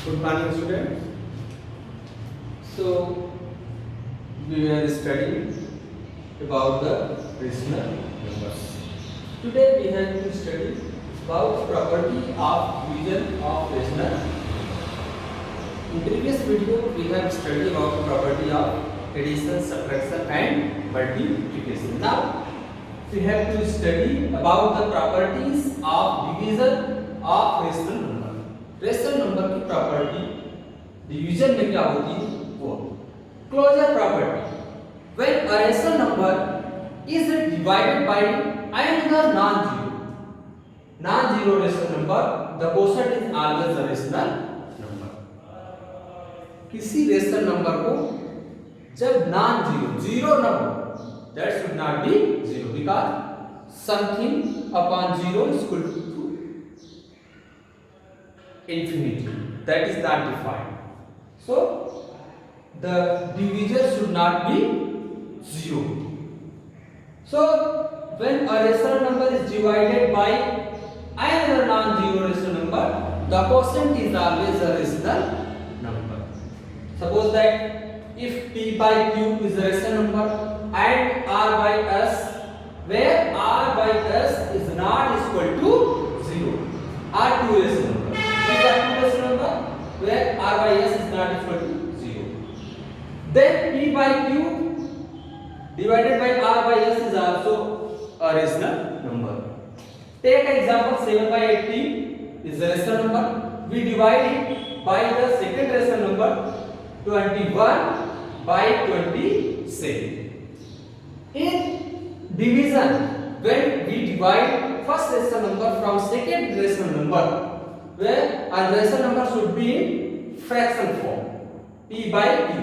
Good morning, students. So we are studying about the rational numbers. Today we have to study about property of division of rational. In previous video we have studied about property of addition, subtraction and multiplication. Now we have to study about the properties of division of rational number. Rational number की property division में क्या होती है वो closure property when a rational number is divided by another non zero rational number the quotient is always a rational number. किसी rational number को जब non zero ना हो that should not be zero because something upon zero is equal to infinity, that is not defined. So the divisor should not be zero. So when a rational number is divided by another non-zero rational number, the quotient is always a rational number. Suppose that if p by q is a rational number and r by s, where r by s is not equal to zero, are two rational numbers. These are two rational numbers where r by s is not equal to 0. Then p by q divided by r by s is also a rational number. Take example 7 by 18 is a rational number. We divide it by the second rational number 21 by 27. In division, when we divide first rational number from second rational number, where a rational number should be in fraction form, p by q.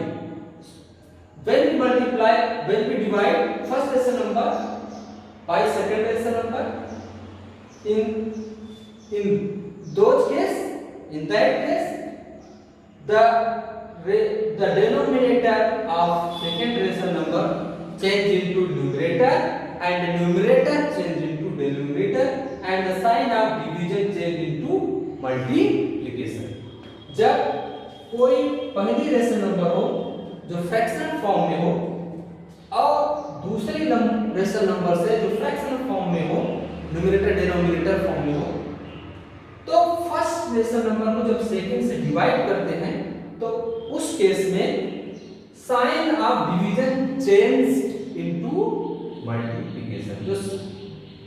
When we divide first rational number by second rational number, in that case, the denominator of second rational number change into numerator and the numerator change into denominator and the sign of division change into multiplication. जब कोई पहली rational number हो जो fractional form में हो और दूसरी rational number से जो फ्रैक्शनल फॉर्म में हो, न्यूमरेटर डिनोमिनेटर फॉर्म में हो, तो फर्स्ट रेशनल नंबर को जब सेकंड से डिवाइड करते हैं तो उस केस में sign of division change into multiplication. जो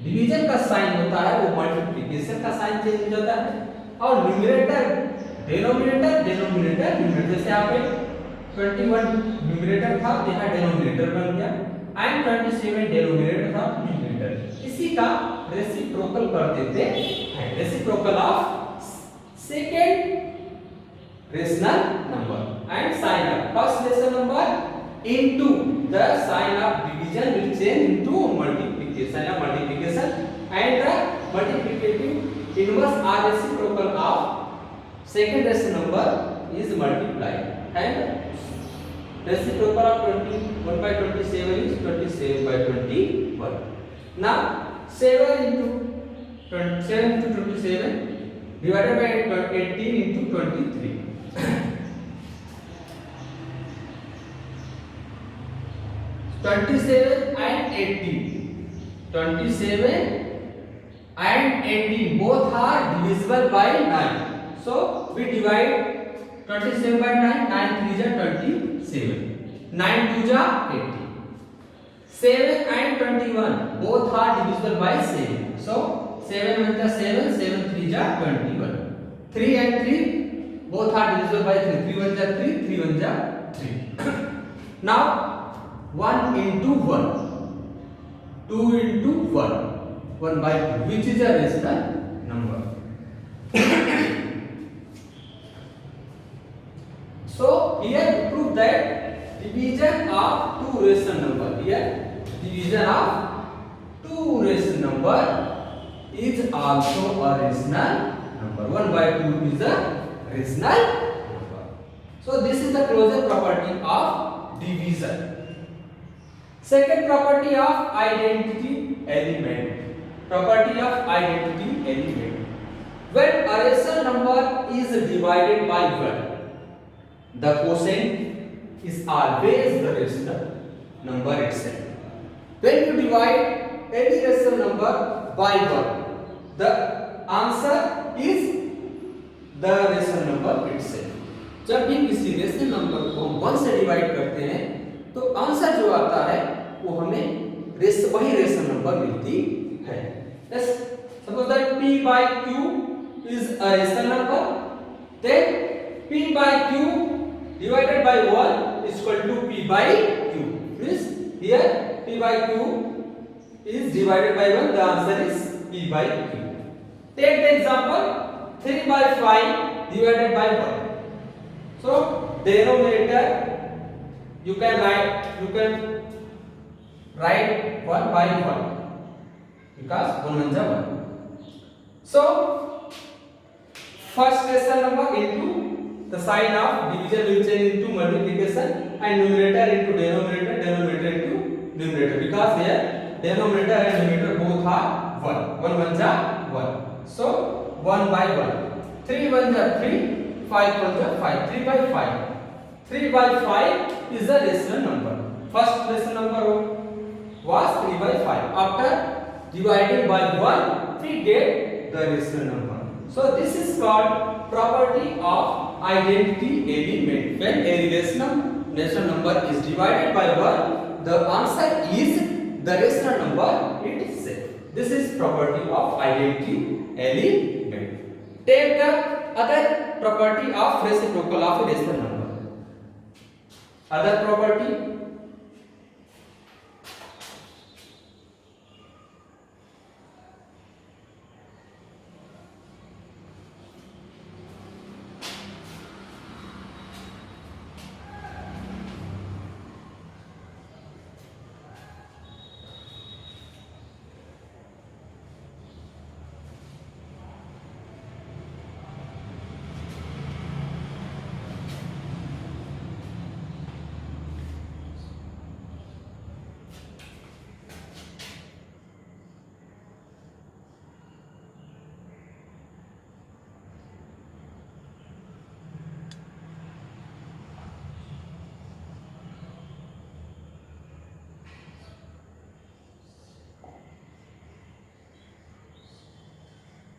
डिवीजन का साइन होता है वो मल्टीप्लिकेशन का साइन चेंज हो जाता है और न्यूमरेटर डिनोमिनेटर जैसे यहाँ पे 21 न्यूमरेटर था, यहाँ डिनोमिनेटर बन गया एंड 27 डिनोमिनेटर था न्यूमरेटर। इसी का रेसिप्रोकल कर देते हैं, reciprocal of second rational number and sign of first rational number into the sign of division will change into multiplication या multiplication and the multiplicative inverse or reciprocal of second rational number is multiplied and reciprocal of 21 by 27 is 27 by 21. Now 7 into 27 divided by 18 into 23. 27 and 18. 27 and 18 both are divisible by 9. So we divide 27 by 9. 9 3 is 27. 9 2 is 18. 7 and 21 both are divisible by 7. So 7 1 is 7. 7 3 is 21. 3 and 3 both are divisible by 3. 3 1 is 3. 3 1 is 3. Now 1 into 1. 2 into 1. 1 by 2, which is a rational number. So here we prove that division of two rational number, here division of two rational number is also a rational number. 1 by 2 is a rational number. So this is the closure property of division. Second property of identity element. Property of identity element. when a rational number is divided by 1, the quotient is always the rational number itself. When you divide any rational number by 1, the answer is the rational number itself. जब भी किसी rational number को हम 1 से divide करते हैं तो answer जो आता है वो हमें वही रेशनल नंबर मिलती है. Yes, suppose that p by q is a rational number, then p by q divided by 1 is equal to p by q. Means here p by q is divided by 1, the answer is p by q. Take the example 3 by 5 divided by 1. So denominator you can write 1 by 1 because 1 1 is 1. So first rational number into the sign of division will change into multiplication and numerator into denominator, denominator into numerator, because here denominator and numerator both are 1. 1 1 is 1. So 1 by 1. 3 1 is 3, 5 1 is 5. 3 by 5. 3 by 5 is a rational number. First rational number was 3 by 5. After dividing by 1, we get the rational number. So this is called property of identity element. When a rational number is divided by 1, the answer is the rational number itself. This is property of identity element. Take the other property of reciprocal of a rational number. Other property,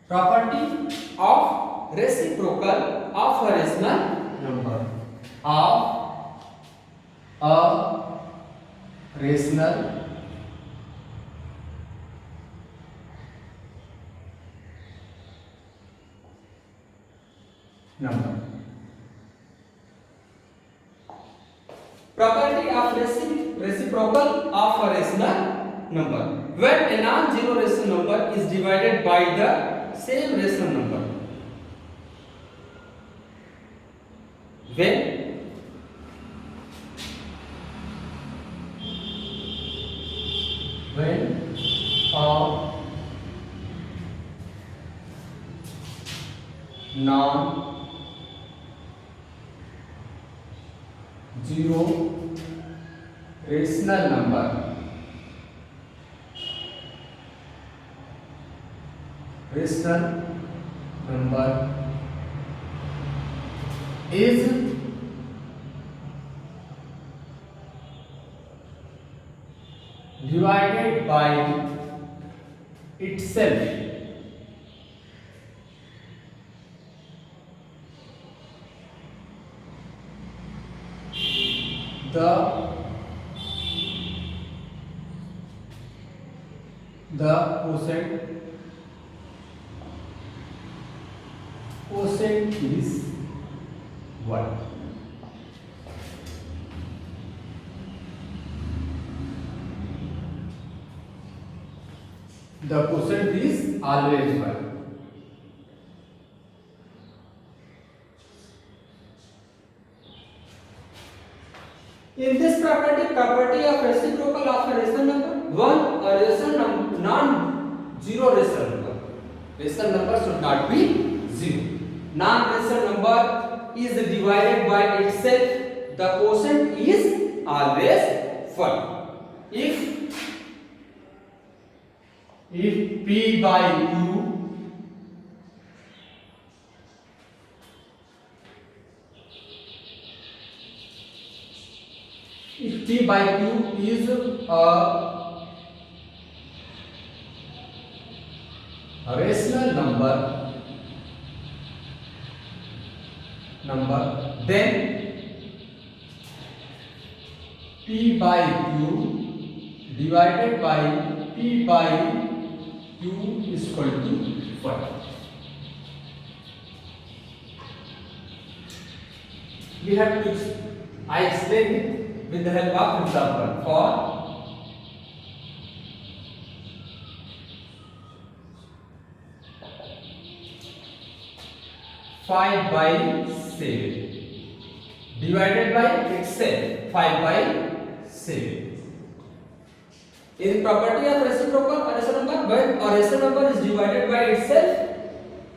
property of reciprocal of a rational number. Of a rational number. Property of reciprocal of a rational number. When a non-zero rational number is divided by the same rational number, when a non-zero rational number is divided by itself, the quotient is 1. The quotient is always 1. In this property of reciprocal of a rational number, one a rational non-zero rational number. Rational number should not be zero. Non-rational number is divided by itself. The quotient is always 1. If p by q P by Q is a rational number, then P by Q divided by P by Q is equal to 1. We have to, I explain it with the help of example. For 5 by 7 divided by itself, 5 by 7 is property of reciprocal rational number. When a rational number is divided by itself,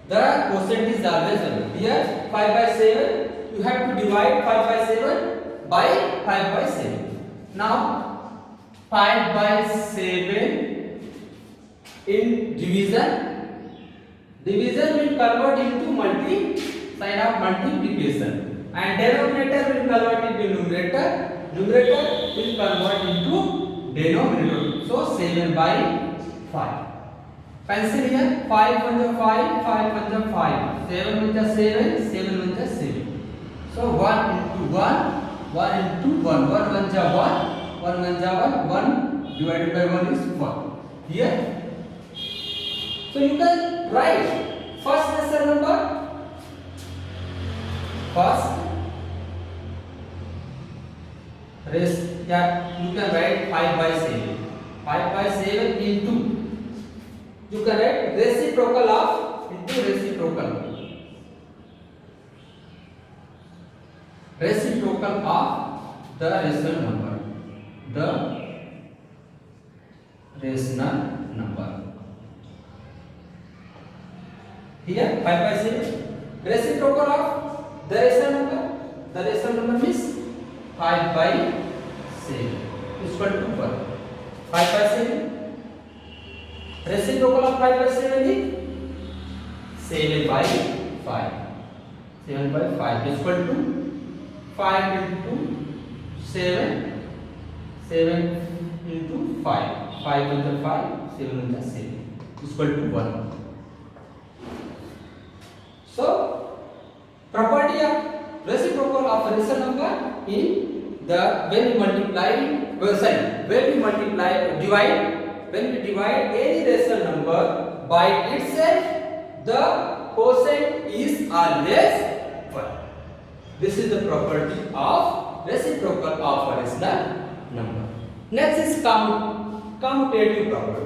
the quotient is always 1. Here 5 by 7, you have to divide 5 by 7 by 5 by 7. Now 5 by 7 in division will convert into sign of multiplication, and denominator will convert into numerator will convert into denominator. So 7 by 5. Pencil here. 5 1 5, 5 1 5, 7 1 7, 7 1 7. So 1 into 1, 1 into 1, 1 1 ja 1, 1 1 ja 1, 1 divided by 1 is 1. Here. So you can write first rational number. You can write 5 by 7. 5 by 7 into, you can write reciprocal of into reciprocal. Reciprocal of the rational number. The rational number. Here 5 by 7. Reciprocal of the rational number. The rational number is 5 by 7 is equal to 1. 5 by 7. Reciprocal of 5 by 7 is 7 by 5. 7 by 5 is equal to 5 into 7. 7 into 5. 5 into 5. 7 into 7 is equal to 1. So, property of reciprocal of a rational number in the when we divide any rational number by itself, the quotient is always 1. This is the property of reciprocal of a rational number. Next is commutative property.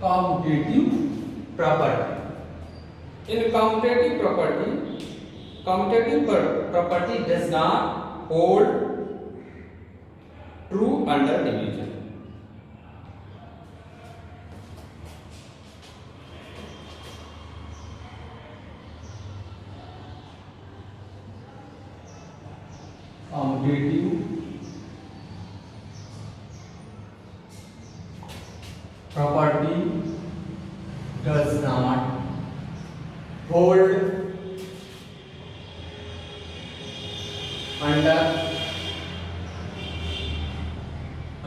Commutative property. In commutative property does not hold true under division. Commutative property does not hold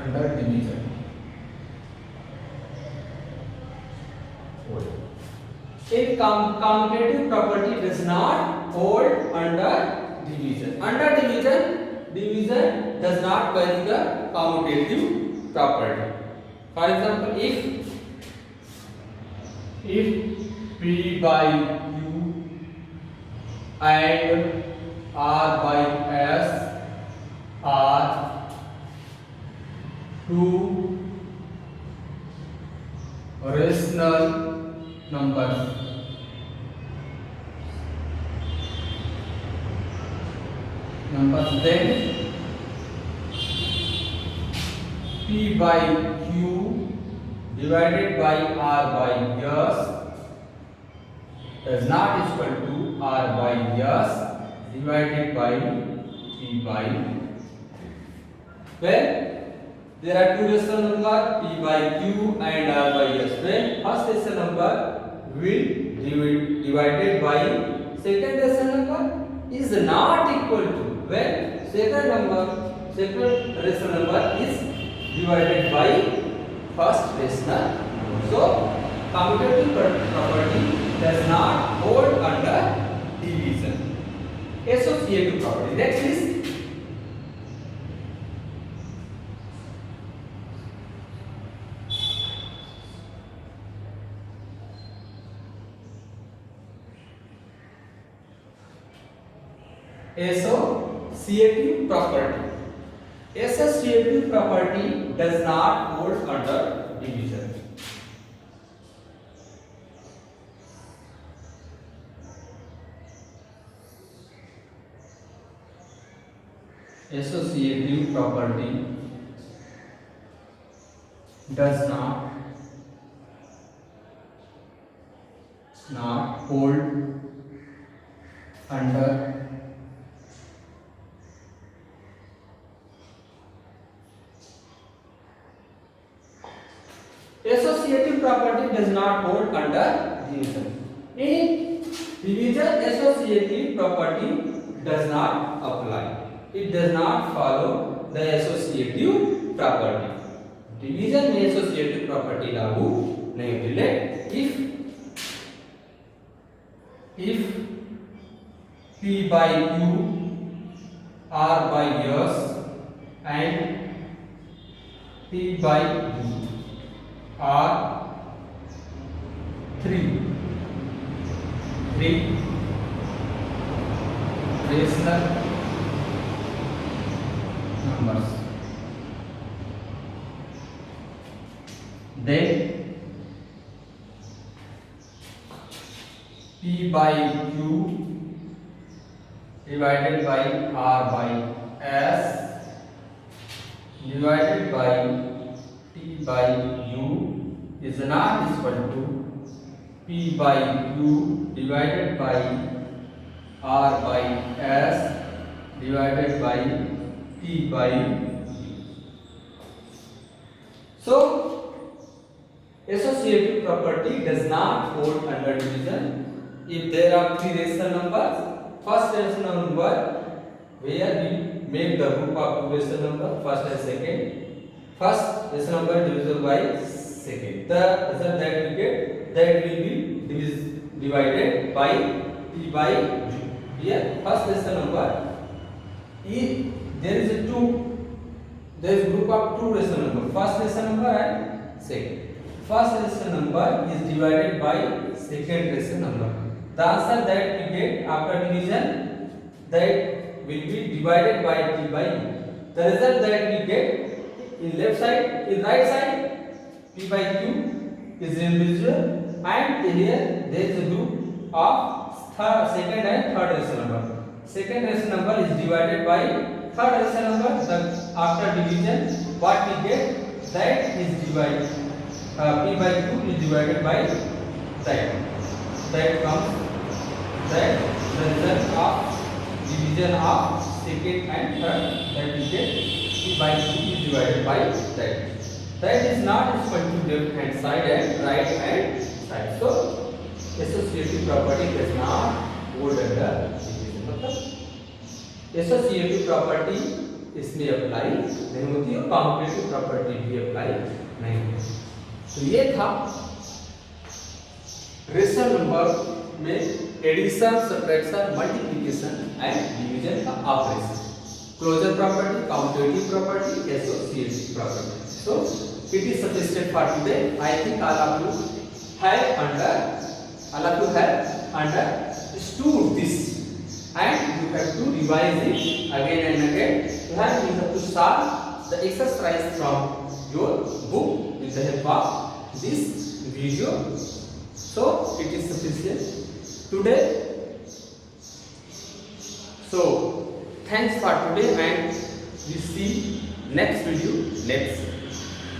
under division. In commutative property does not hold under division. Under division does not vary the commutative property. For example, if P by Q and R by S are two rational numbers. Then P by Q divided by R by S is not equal to R by S divided by P by Q. When there are two rational numbers P by Q and R by S, when first rational number will be divided by second rational number is not equal to, when second rational number is divided by first rational. So commutative property does not hold under division. Associative property. Next is associative property. Associative property does not hold under division. Associative property does not hold under associative property does not hold under division. In division, associative property does not apply. It does not follow the associative property. Division में associative property लागू नहीं होती है. If P by Q, R by S and P by U are three rational numbers, then P by Q divided by R by S divided by T by U is not equal to P by Q divided by R by S divided by T by U. So associative property does not hold under division. If there are three rational numbers, first rational number where we make the group of two rational number, first and second. First rational number divisible by second. The result that we get, that will be divided by P by U. Here first rational number, if there is a group of two rational number, first rational number and second. First rational number is divided by second rational number. The answer that we get after division, that will be divided by T by U. The result that we get in left side, in right side, P by Q is individual, and here there is a group of second and third rational number. Second rational number is divided by third rational number. The after division, what we get, that is divided. P by Q is divided by that. That comes that the result of division of second and third, that we get P by Q is divided by that. That is not equal to left hand side and right hand side. So associative property does not hold under division. मतलब associative property इसमें apply नहीं होती और competitive property भी apply नहीं होती. तो ये था रेशनल नंबर में addition, subtraction, multiplication and division का operation. Closure property, competitive property, associative property. So it is sufficient for today. I think all of you have understood this and you have to revise it again and again. Here you have to solve the exercise from your book with the help of this video. So it is sufficient today. So thanks for today, and we see next video next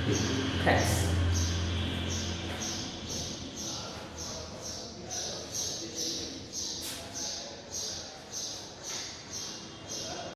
week. Thanks.